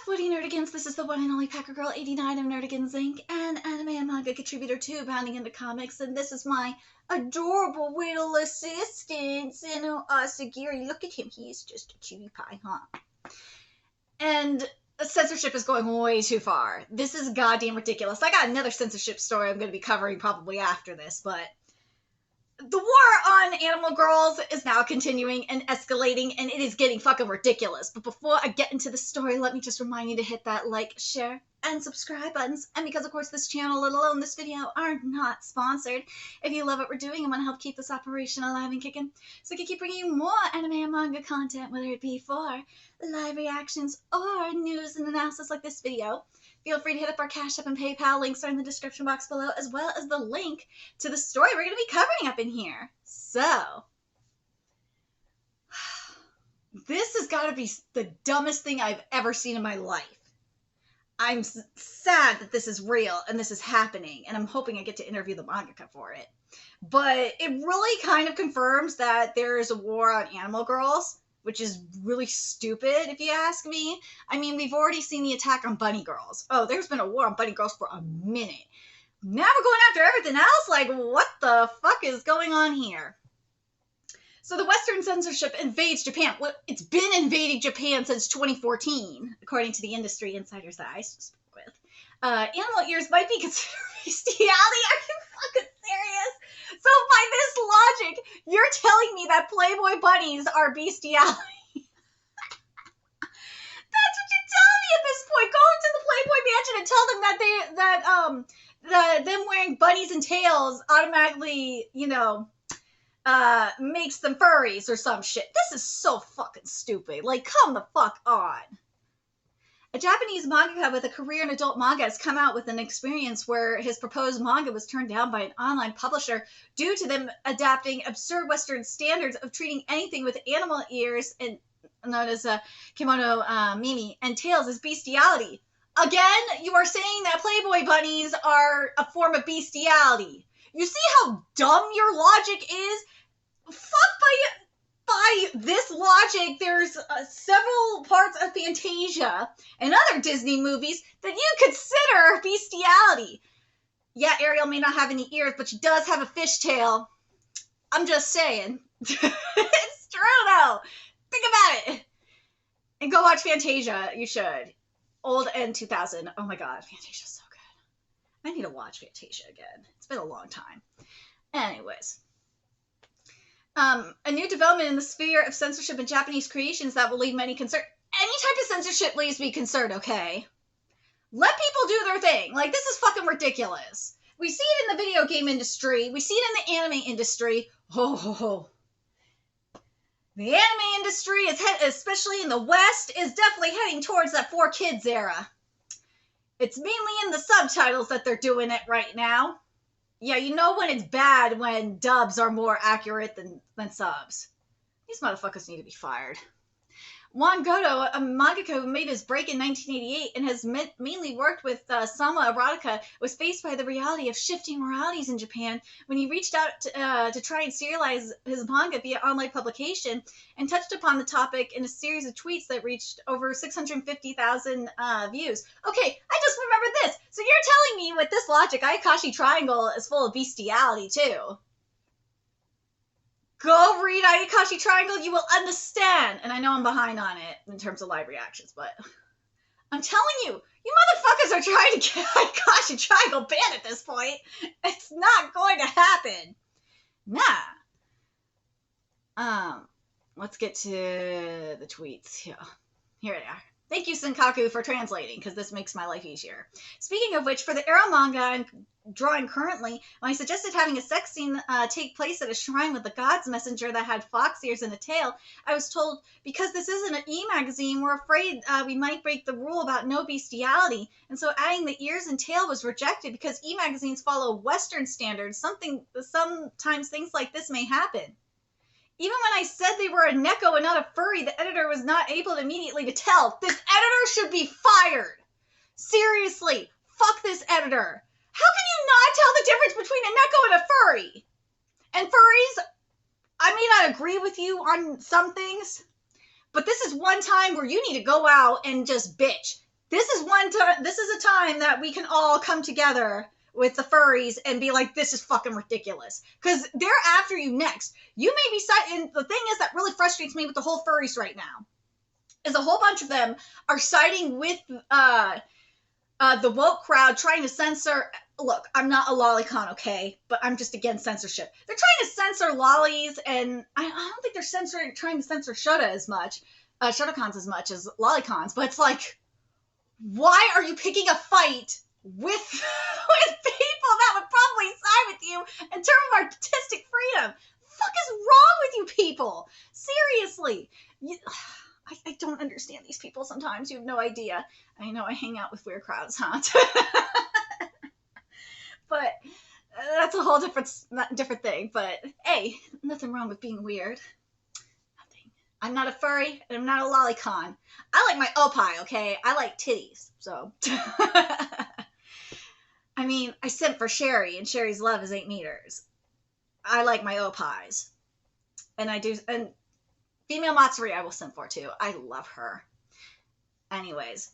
Woody Nerdigans, this is the one and only Packer Girl 89 of Nerdigans Inc. and anime and manga contributor to Bounding into Comics, and this is my adorable little assistant, Seno Asagiri. Look at him, he is just a cutie pie, huh? And censorship is going way too far. This is goddamn ridiculous. I got another censorship story I'm going to be covering probably after this, but the war on animal girls is now continuing and escalating, and it is getting fucking ridiculous. But before I get into the story, let me just remind you to hit that like, share, and subscribe buttons. And because, of course, this channel, let alone this video, are not sponsored, if you love what we're doing and want to help keep this operation alive and kicking, so we can keep bringing you more anime and manga content, whether it be for live reactions or news and analysis like this video, feel free to hit up our Cash App and PayPal. Links are in the description box below, as well as the link to the story we're going to be covering up in here. So, this has got to be the dumbest thing I've ever seen in my life. I'm sad that this is real and this is happening, and I'm hoping I get to interview the mangaka for it. But it really kind of confirms that there is a war on animal girls, which is really stupid, if you ask me. I mean, we've already seen the attack on bunny girls. Oh, there's been a war on bunny girls for a minute. Now we're going after everything else? Like, what the fuck is going on here? So the Western censorship invades Japan. Well, it's been invading Japan since 2014, according to the industry insiders that I spoke with. Animal ears might be considered bestiality. Are you fucking serious? So by this logic, you're telling me that Playboy bunnies are bestiality. That's what you're telling me at this point. Go into the Playboy mansion and tell them that them wearing bunnies and tails automatically, makes them furries or some shit. This is so fucking stupid. Like, come the fuck on. A Japanese mangaka with a career in adult manga has come out with an experience where his proposed manga was turned down by an online publisher due to them adapting absurd Western standards of treating anything with animal ears, and known as kemonomimi, and tails as bestiality. Again, you are saying that Playboy bunnies are a form of bestiality. You see how dumb your logic is? Fuck by this logic, there's several parts of Fantasia and other Disney movies that you consider bestiality. Yeah, Ariel may not have any ears, but she does have a fishtail. I'm just saying. It's true, though. Think about it. And go watch Fantasia. You should. Old and 2000. Oh my god, Fantasia's so good. I need to watch Fantasia again. It's been a long time. Anyways. A new development in the sphere of censorship in Japanese creations that will leave many concerned. Any type of censorship leaves me concerned, okay? Let people do their thing. Like, this is fucking ridiculous. We see it in the video game industry. We see it in the anime industry. The anime industry, especially in the West, is definitely heading towards that 4Kids era. It's mainly in the subtitles that they're doing it right now. Yeah, you know when it's bad when dubs are more accurate than subs. These motherfuckers need to be fired. Juan Gotou, a mangaka who made his break in 1988 and has mainly worked with Sama erotica, was faced by the reality of shifting moralities in Japan when he reached out to try and serialize his manga via online publication, and touched upon the topic in a series of tweets that reached over 650,000 views. Okay, I just remembered this. So you're telling me with this logic, Ayakashi Triangle is full of bestiality too. Go read Ayakashi Triangle, you will understand. And I know I'm behind on it in terms of live reactions, but I'm telling you, you motherfuckers are trying to get Ayakashi Triangle banned at this point. It's not going to happen. Nah. Let's get to the tweets. Yeah. Here they are. Thank you, Senkaku, for translating, because this makes my life easier. Speaking of which, for the Ero-Manga I'm drawing currently, when I suggested having a sex scene take place at a shrine with the god's messenger that had fox ears and a tail, I was told, because this isn't an e-magazine, we're afraid we might break the rule about no bestiality, and so adding the ears and tail was rejected because e-magazines follow Western standards. Sometimes things like this may happen. Even when I said they were a neko and not a furry, the editor was not able immediately to tell. This editor should be fired. Seriously, fuck this editor. How can you not tell the difference between a neko and a furry? And furries, I may not agree with you on some things, but this is one time where you need to go out and just bitch. This is one time. This is a time that we can all come together with the furries and be like, this is fucking ridiculous. Because they're after you next. You may be and the thing is that really frustrates me with the whole furries right now is a whole bunch of them are siding with the woke crowd trying to censor. Look, I'm not a lolicon, okay, but I'm just against censorship. They're trying to censor lollies, and I don't think they're trying to censor Shota as much, Shotacons as much as lolicons. But it's like, why are you picking a fight with people that would probably side with you in terms of artistic freedom? Fuck is wrong with you people? Seriously. I don't understand these people sometimes. You have no idea. I know I hang out with weird crowds, huh? But that's a whole different thing. But hey, nothing wrong with being weird. Nothing. I'm not a furry, and I'm not a lolicon. I like my opie, okay? I like titties, so. I mean, I simp for Sherry, and Sherry's love is 8 meters. I like my opies. And I do, and female Matsuri I will simp for too. I love her. Anyways.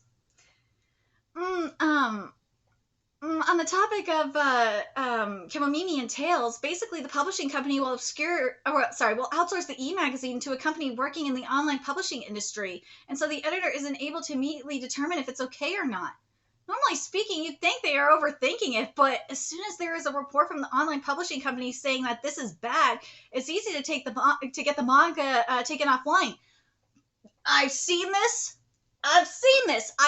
On the topic of kemonomimi and Tales, basically the publishing company will outsource the e-magazine to a company working in the online publishing industry, and so the editor isn't able to immediately determine if it's okay or not. Normally speaking, you'd think they are overthinking it, but as soon as there is a report from the online publishing company saying that this is bad, it's easy to get the manga taken offline. I've seen this. I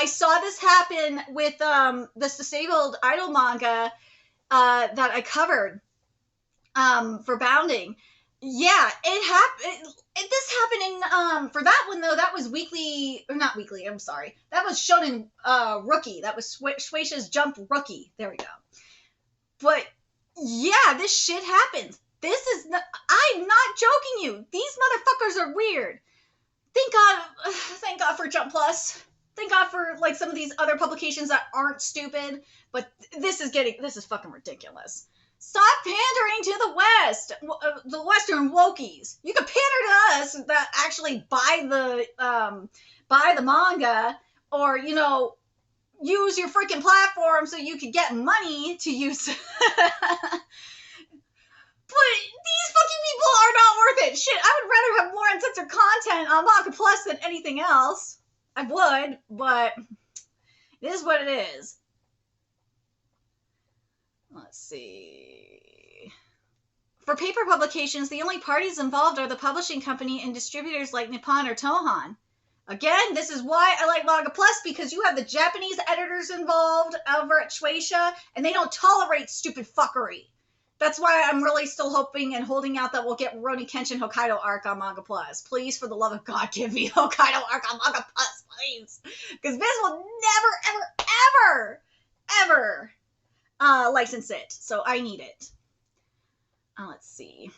saw this happen with this disabled idol manga that I covered for Bounding. Yeah, it happened. This happened in for that one though. That was not weekly. I'm sorry. That was Shonen Rookie. That was Shueisha's Jump Rookie. There we go. But yeah, this shit happens. I'm not joking you. These motherfuckers are weird. Thank God for Jump Plus. Thank God for like some of these other publications that aren't stupid. But this is fucking ridiculous. Stop pandering to the West, the Western wokies. You can pander to us that actually buy the manga, or use your freaking platform so you can get money to use. But these fucking people are not worth it. Shit, I would rather have more uncensored content on Manga Plus than anything else. I would, but it is what it is. Let's see. For paper publications, the only parties involved are the publishing company and distributors like Nippon or Tohan. Again, this is why I like Manga Plus, because you have the Japanese editors involved over at Shueisha, and they don't tolerate stupid fuckery. That's why I'm really still hoping and holding out that we'll get Rurouni Kenshin Hokkaido arc on Manga Plus. Please, for the love of God, give me Hokkaido arc on Manga Plus, please. Because Viz will never, ever, ever, ever license it. So I need it. Let's see.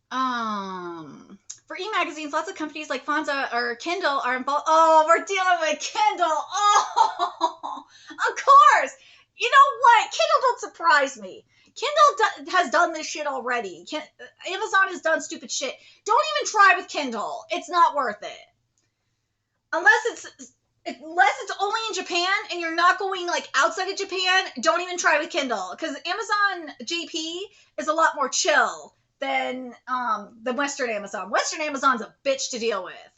For e-magazines, lots of companies like Fonza or Kindle are involved. Oh, we're dealing with Kindle. Oh, of course. You know what? Kindle don't surprise me. Kindle has done this shit already. Amazon has done stupid shit. Don't even try with Kindle. It's not worth it. Unless it's only in Japan and you're not going like outside of Japan, don't even try with Kindle. Because Amazon JP is a lot more chill than Western Amazon. Western Amazon's a bitch to deal with.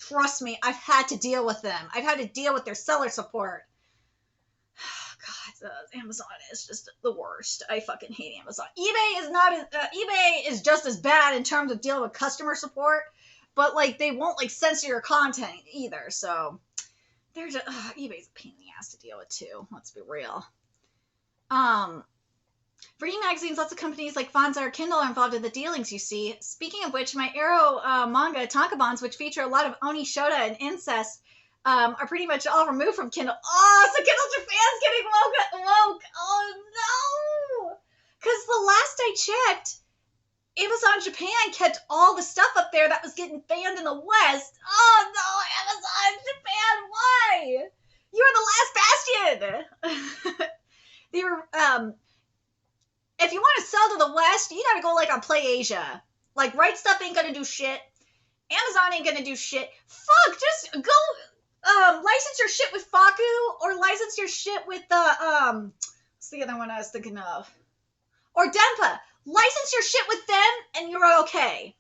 Trust me, I've had to deal with them. I've had to deal with their seller support. God, Amazon is just the worst. I fucking hate Amazon. eBay is just as bad in terms of dealing with customer support, but like they won't like censor your content either. So they're just eBay's a pain in the ass to deal with too. Let's be real. For e-magazines, lots of companies like Fonza or Kindle are involved in the dealings, you see. Speaking of which, my Ero-Manga tankobons, which feature a lot of Oni, Shota, and incest, are pretty much all removed from Kindle. Oh, so Kindle Japan's getting woke. Oh, no. Because the last I checked, Amazon Japan kept all the stuff up there that was getting banned in the West. Oh, no, Amazon Japan, why? You're the last bastion. They were, if you want to sell to the West, you gotta go like on Play Asia. Like, Right Stuff ain't gonna do shit. Amazon ain't gonna do shit. Fuck, just go license your shit with Faku, or license your shit with what's the other one I was thinking of? Or Denpa. License your shit with them and you're okay.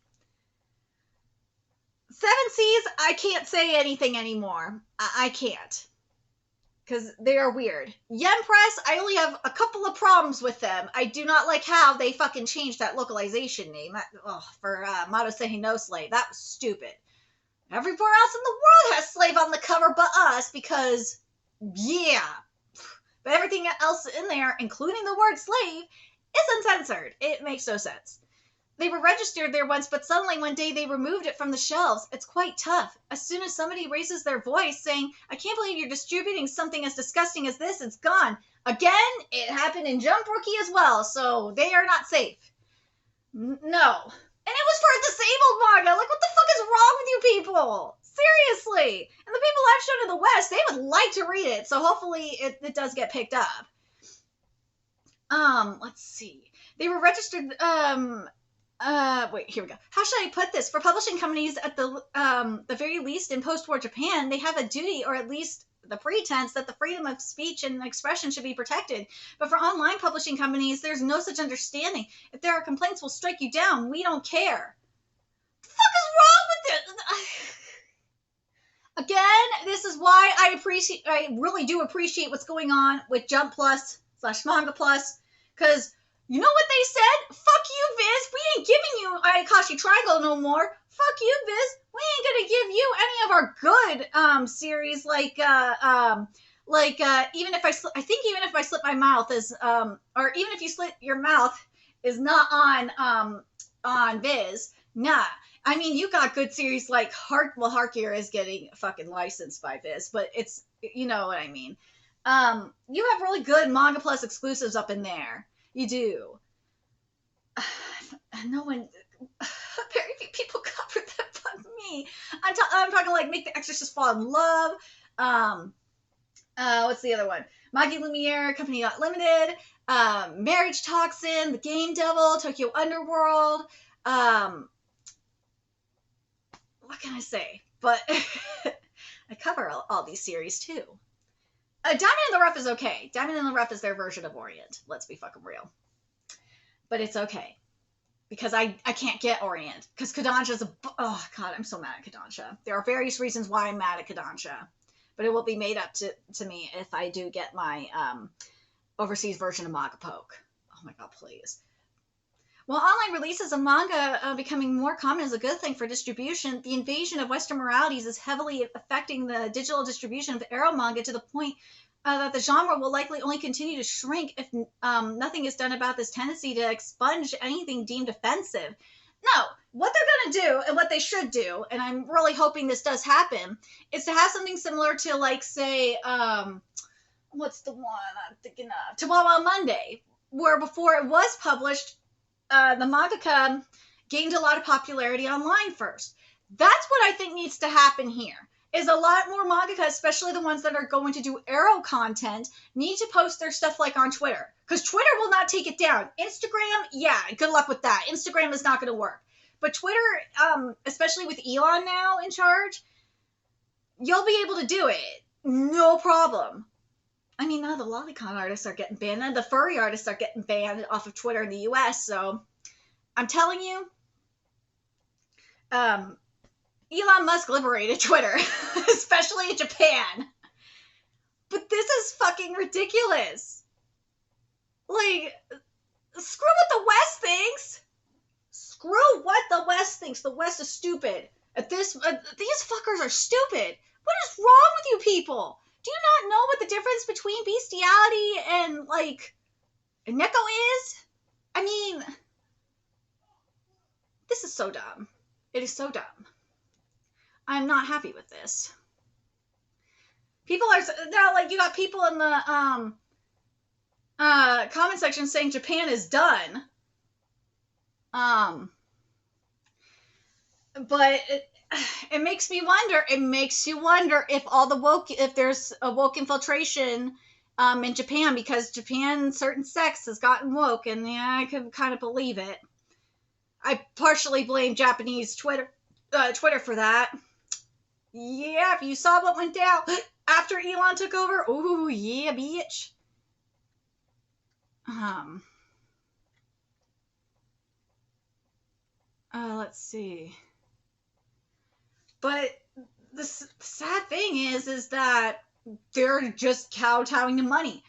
Seven Seas, I can't say anything anymore. I can't. Because they are weird. Yen Press, I only have a couple of problems with them. I do not like how they fucking changed that localization name for Madosehi no Slave. That was stupid. Everywhere else in the world has slave on the cover but us because, yeah. But everything else in there, including the word slave, is uncensored. It makes no sense. They were registered there once, but suddenly one day they removed it from the shelves. It's quite tough. As soon as somebody raises their voice saying, I can't believe you're distributing something as disgusting as this, it's gone. Again, it happened in Jump Rookie as well, so they are not safe. No. And it was for a disabled manga. Like, what the fuck is wrong with you people? Seriously. And the people I've shown in the West, they would like to read it, so hopefully it does get picked up. Let's see. They were registered, wait, here we go. How should I put this? For publishing companies at the very least in post-war Japan, they have a duty, or at least the pretense, that the freedom of speech and expression should be protected. But for online publishing companies, there's no such understanding. If there are complaints, we'll strike you down. We don't care. The fuck is wrong with this? Again, this is why I really do appreciate what's going on with Jump Plus / Manga Plus, because you know what they said? Fuck you, Viz. We ain't giving you Ayakashi Triangle no more. Fuck you, Viz. We ain't gonna give you any of our good series like even if I think even if I slip my mouth is or even if you slit your mouth is not on Viz. Nah. I mean, you got good series like Harkier is getting fucking licensed by Viz, but it's, you know what I mean. You have really good Manga Plus exclusives up in there. You do. No one, very few people cover that but me. I'm talking like Make the Exorcist Fall in Love. What's the other one? Magi Lumiere, Company Not Limited, Marriage Toxin, The Game Devil, Tokyo Underworld. What can I say? But I cover all these series too. Diamond in the Rough is okay. Diamond in the Rough is their version of Orient. Let's be fucking real. But it's okay. Because I can't get Orient. Because Kodansha's oh god, I'm so mad at Kodansha. There are various reasons why I'm mad at Kodansha. But it will be made up to me if I do get my overseas version of Manga Poke. Oh my god, please. While online releases of manga becoming more common is a good thing for distribution, the invasion of Western moralities is heavily affecting the digital distribution of Ero-Manga to the point that the genre will likely only continue to shrink if nothing is done about this tendency to expunge anything deemed offensive. No, what they're going to do, and what they should do, and I'm really hoping this does happen, is to have something similar to, like, say, what's the one I'm thinking of? Chihuahua Monday, where before it was published, the mangaka gained a lot of popularity online first. That's what I think needs to happen here, is a lot more mangaka, especially the ones that are going to do Ero content, need to post their stuff like on Twitter. Because Twitter will not take it down. Instagram, yeah, good luck with that. Instagram is not going to work. But Twitter, especially with Elon now in charge, you'll be able to do it. No problem. I mean, now the lolicon artists are getting banned, and the furry artists are getting banned off of Twitter in the US, so I'm telling you, Elon Musk liberated Twitter, especially in Japan. But this is fucking ridiculous. Like, screw what the West thinks. Screw what the West thinks. The West is stupid. These fuckers are stupid. What is wrong with you people? Do you not know what the difference between bestiality and, like, Neko is? I mean, this is so dumb. It is so dumb. I'm not happy with this. People are, now, like, you got people in the, comment section saying Japan is done. But it makes me wonder. It makes you wonder if if there's a woke infiltration in Japan, because Japan, certain sects has gotten woke, and yeah, I could kind of believe it. I partially blame Japanese Twitter Twitter for that. Yeah, if you saw what went down after Elon took over, ooh, yeah, bitch. Let's see. But the sad thing is that they're just kowtowing to money.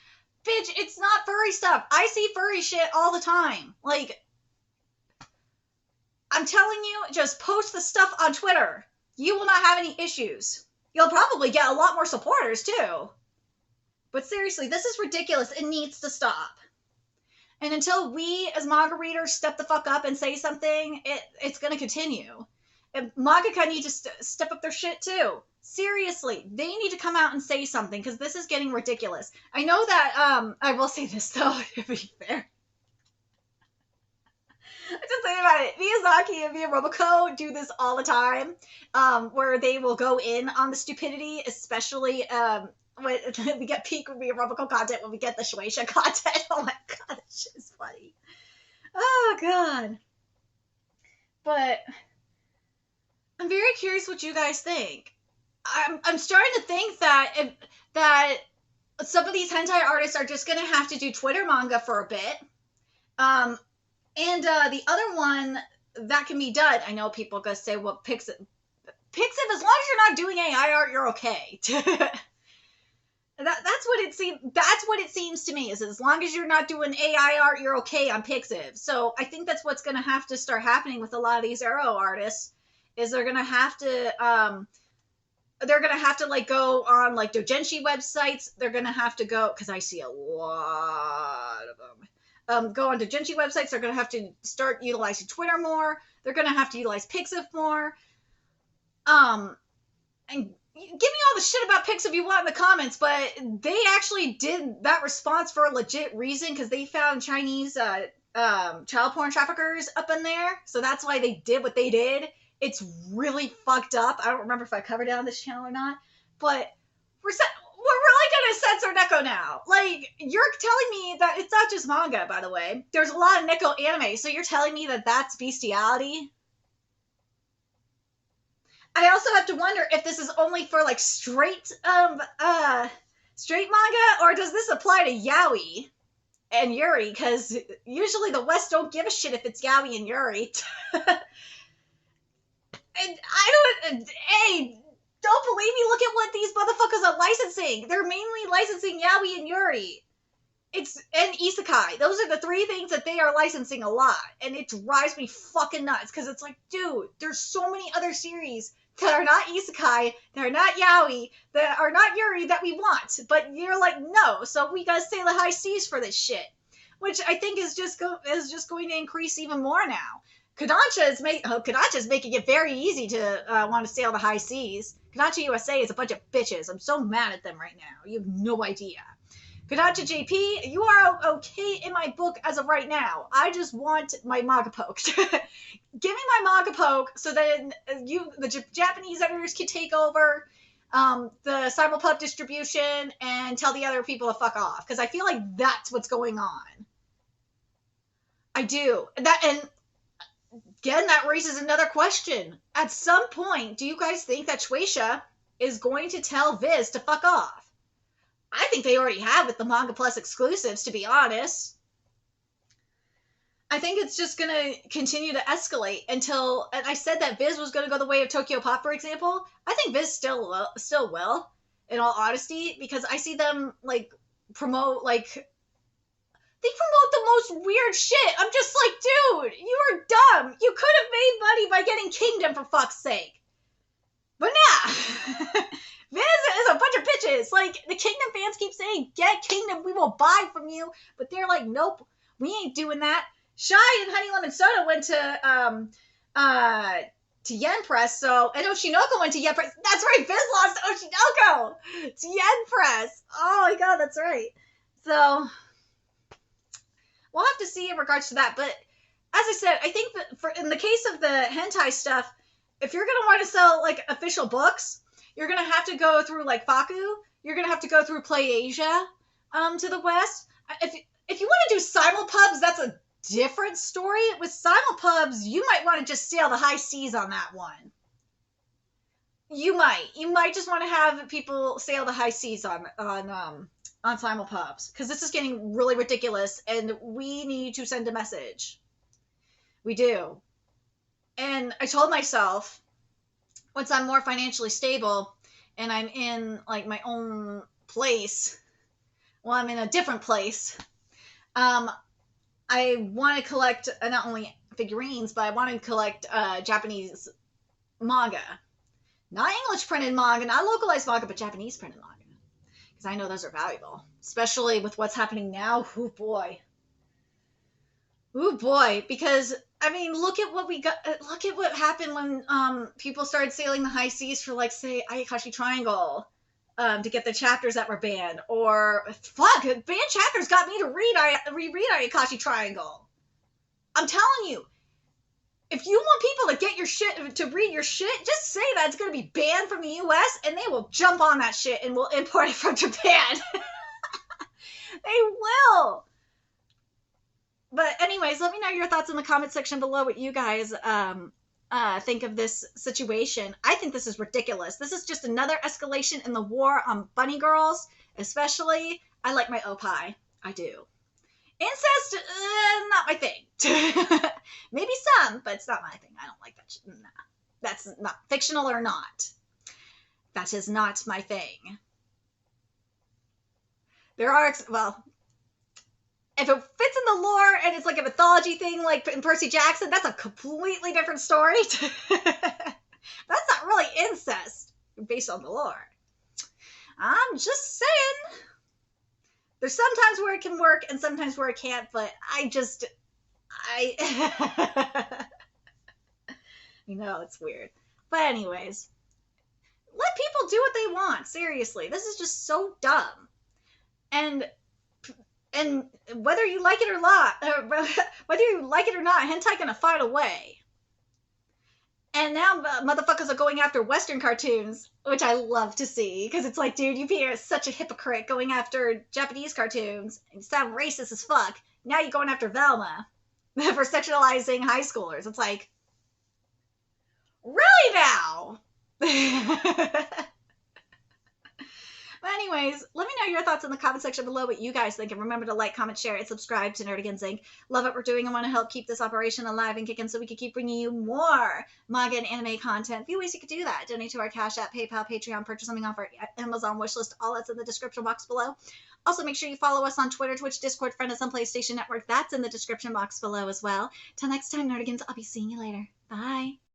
Bitch, it's not furry stuff. I see furry shit all the time. Like, I'm telling you, just post the stuff on Twitter. You will not have any issues. You'll probably get a lot more supporters, too. But seriously, this is ridiculous. It needs to stop. And until we, as manga readers, step the fuck up and say something, it's going to continue. And mangaka need to step up their shit, too. Seriously, they need to come out and say something, because this is getting ridiculous. I know that, I will say this, though, to be fair. Just think about it. Miyazaki and Ero-Manga do this all the time, where they will go in on the stupidity, especially when we get peak Ero-Manga content, when we get the Shueisha content. Oh my god, that shit is funny. Oh god. But I'm very curious what you guys think. I'm starting to think that some of these hentai artists are just gonna have to do Twitter manga for a bit. And the other one that can be done, I know people are going to say, well, Pixiv, as long as you're not doing AI art, you're okay. That's what it seems to me, is as long as you're not doing AI art, you're okay on Pixiv. So I think that's what's going to have to start happening with a lot of these Ero artists, is they're going to have to, like, go on, like, doujinshi websites. They're going to have to go, because I see a lot of them. Go on to doujinshi websites. They're going to have to start utilizing Twitter more. They're going to have to utilize Pixiv more. And give me all the shit about Pixiv you want in the comments, but they actually did that response for a legit reason, because they found Chinese child porn traffickers up in there. So that's why they did what they did. It's really fucked up. I don't remember if I covered it on this channel or not, but we're really gonna censor Neko now. Like, you're telling me that it's not just manga, by the way. There's a lot of Neko anime, so you're telling me that that's bestiality? I also have to wonder if this is only for, like, straight manga, or does this apply to yaoi and yuri? Because usually the West don't give a shit if it's yaoi and yuri. And hey, don't believe me? Look at what these motherfuckers are licensing. They're mainly licensing yaoi and yuri. And isekai. Those are the three things that they are licensing a lot. And it drives me fucking nuts, because it's like, dude, there's so many other series that are not isekai, that are not yaoi, that are not yuri that we want. But you're like, no, so we gotta sail the high seas for this shit. Which I think is just going to increase even more now. Kodansha is making it very easy to want to sail the high seas. Kodansha USA is a bunch of bitches. I'm so mad at them right now. You have no idea. Kodansha JP, you are okay in my book as of right now. I just want my manga poke. Give me my manga poke, so then the Japanese editors can take over the simulpub distribution and tell the other people to fuck off. Because I feel like that's what's going on. I do. And again, that raises another question. At some point, do you guys think that Shueisha is going to tell Viz to fuck off? I think they already have with the Manga Plus exclusives, to be honest. I think it's just going to continue to escalate until, and I said that Viz was going to go the way of Tokyo Pop, for example. I think Viz still will, in all honesty, because I see them, like, promote, like, they promote the most weird shit. I'm just like, dude, you are dumb. You could have made money by getting Kingdom, for fuck's sake. But nah. Viz is a bunch of bitches. Like, the Kingdom fans keep saying, get Kingdom, we will buy from you. But they're like, nope, we ain't doing that. Shy and Honey Lemon Soda went to Yen Press, so, and Oshinoko went to Yen Press. That's right, Viz lost Oshinoko to Yen Press. Oh my god, that's right. So, we'll have to see in regards to that. But, as I said, I think that in the case of the hentai stuff, if you're going to want to sell, like, official books, you're going to have to go through, like, Faku. You're going to have to go through Play Asia to the West. If you want to do simulpubs, that's a different story. With simulpubs, you might want to just sail the high seas on that one. You might just want to have people sail the high seas on simulpubs, because this is getting really ridiculous, and we need to send a message. We do. And I told myself, once I'm more financially stable and I'm in like my own place, well, I'm in a different place, I want to collect not only figurines, but I want to collect Japanese manga. Not English printed manga, not localized manga, but Japanese printed manga. Because I know those are valuable. Especially with what's happening now. Oh boy. Oh boy. Because, I mean, look at what we got. Look at what happened when people started sailing the high seas for, like, say, Ayakashi Triangle. To get the chapters that were banned. Or, fuck, banned chapters got me to reread Ayakashi Triangle. I'm telling you. If you want people to get your shit, to read your shit, just say that it's going to be banned from the US, and they will jump on that shit and will import it from Japan. They will. But anyways, let me know your thoughts in the comment section below, what you guys think of this situation. I think this is ridiculous. This is just another escalation in the war on bunny girls, especially. I like my opie. I do. Incest, not my thing. Maybe some, but it's not my thing. I don't like that shit. Nah. That's not fictional or not. That is not my thing. There are, well, if it fits in the lore and it's like a mythology thing like in Percy Jackson, that's a completely different story. That's not really incest based on the lore. I'm just saying. There's sometimes where it can work and sometimes where it can't, but you know, it's weird. But anyways, let people do what they want. Seriously, this is just so dumb. And whether you like it or not, hentai gonna find a way. And now motherfuckers are going after Western cartoons, which I love to see, because it's like, dude, you're such a hypocrite going after Japanese cartoons. You sound racist as fuck. Now you're going after Velma for sexualizing high schoolers. It's like, really now? But anyways, let me know your thoughts in the comment section below, what you guys think. And remember to like, comment, share, and subscribe to Nerdigans Inc. Love what we're doing and want to help keep this operation alive and kicking so we can keep bringing you more manga and anime content. A few ways you could do that. Donate to our Cash App, PayPal, Patreon, purchase something off our Amazon wishlist. All that's in the description box below. Also, make sure you follow us on Twitter, Twitch, Discord, friend us on PlayStation Network. That's in the description box below as well. Till next time, Nerdigans, I'll be seeing you later. Bye.